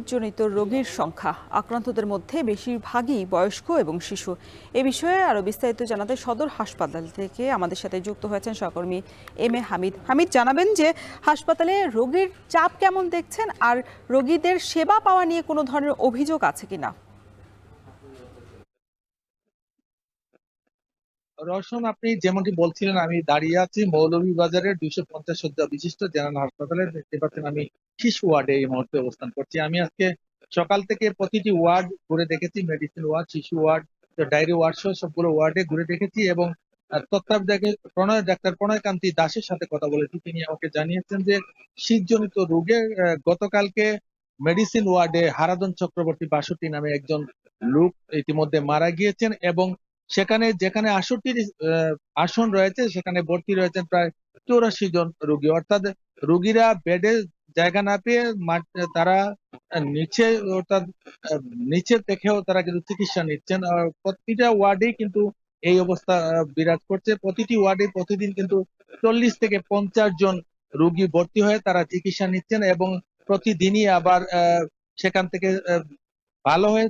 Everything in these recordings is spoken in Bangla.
শীতজনিত রোগীর সংখ্যা। আক্রান্তদের মধ্যে বেশিরভাগই বয়স্ক এবং শিশু। এ বিষয়ে আরো বিস্তারিত জানাতে সদর হাসপাতাল থেকে আমাদের সাথে যুক্ত হয়েছেন সহকর্মী এম এ হামিদ। হামিদ, জানাবেন যে হাসপাতালে রোগীর চাপ কেমন দেখছেন, আর রোগীদের সেবা পাওয়া নিয়ে কোনো ধরনের অভিযোগ আছে কিনা? রওশন, আপনি যেমনটি বলছিলেন, আমি দাঁড়িয়ে আছি মৌলভীবাজারের 250 শয্যা বিশিষ্ট জেনারেল হাসপাতালে। দেখতে পাচ্ছেন আমি শিশু ওয়ার্ডে এই মুহূর্তে অবস্থান করছি। আমি আজকে সকাল থেকে প্রতিটি ওয়ার্ড ঘুরে দেখেছি, মেডিসিন ওয়ার্ড, শিশু ওয়ার্ড, ডায়েরি ওয়ার্ড সহ সবগুলো ওয়ার্ডে ঘুরে দেখেছি এবং তত্ত্বাবধায়ক ডাক্তার প্রণয়কান্তি দাসের সাথে কথা বলেছি। তিনি আমাকে জানিয়েছেন যে শীতজনিত রোগে গতকালকে মেডিসিন ওয়ার্ডে হারাধন চক্রবর্তী 62 নামে একজন লোক ইতিমধ্যে মারা গিয়েছেন এবং সেখানে যেখানে 68 আসন রয়েছে সেখানে ভর্তি রয়েছেন প্রায় 84 জন রোগী। অর্থাৎ রোগীরা বেডে জায়গা না পেয়ে তারা নিচে, অর্থাৎ নিচে দেখেও তারা কিন্তু চিকিৎসা নিচ্ছেন। প্রতিটা ওয়ার্ডেই কিন্তু এই অবস্থা বিরাজ করছে। প্রতিটি ওয়ার্ডে প্রতিদিন কিন্তু 40 থেকে 50 জন রোগী ভর্তি হয়ে তারা চিকিৎসা নিচ্ছেন এবং প্রতিদিনই আবার সেখান থেকে ভালো হয়ে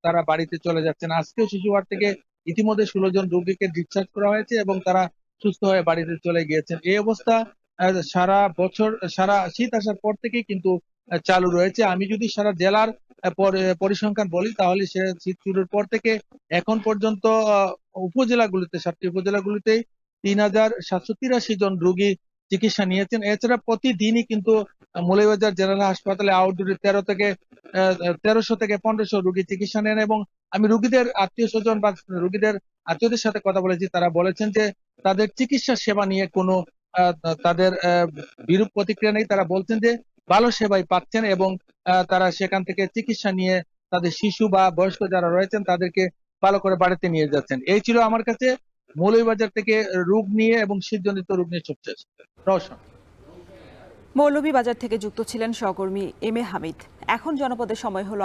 তারা বাড়িতে চলে যাচ্ছেন। আজকেও শিশু ওয়ার্ড থেকে ইতিমধ্যে 16 জন রোগীকে ডিসচার্জ করা হয়েছে এবং তারা সুস্থ হয়ে বাড়িতে চলে গিয়েছেন। এই অবস্থা সারা বছর, সারা শীত আসার পর থেকেই কিন্তু চালু রয়েছে। আমি যদি সারা জেলার পরিসংখ্যান বলি তাহলে সে শীত শুরুর পর থেকে এখন পর্যন্ত উপজেলাগুলিতে, 7টি উপজেলাগুলিতেই 3783 জন রোগী চিকিৎসা নিয়েছেন। এছাড়া প্রতিদিনই কিন্তু মৌলভীবাজার জেনারেল হাসপাতালে আউটডোরে 1300 থেকে 1500 রোগী চিকিৎসা নেন এবং আমি রোগীদের আত্মীয় স্বজন বা রোগীদের আত্মীয়দের সাথে কথা বলেছি। তারা বলেছেন যে তাদের চিকিৎসা সেবা নিয়ে কোনো তাদের বিরূপ প্রতিক্রিয়া নেই। তারা বলছেন যে ভালো সেবাই পাচ্ছেন এবং তারা সেখান থেকে চিকিৎসা নিয়ে তাদের শিশু বা বয়স্ক যারা রয়েছেন তাদেরকে ভালো করে বাড়িতে নিয়ে যাচ্ছেন। এই ছিল আমার কাছে মৌলভীবাজার থেকে রোগ নিয়ে এবং শীতজনিত রোগ নিয়ে সবশেষ। রওশন। মৌলভীবাজার থেকে যুক্ত ছিলেন সহকর্মী এম এ হামিদ। এখন জনপদের সময় হলো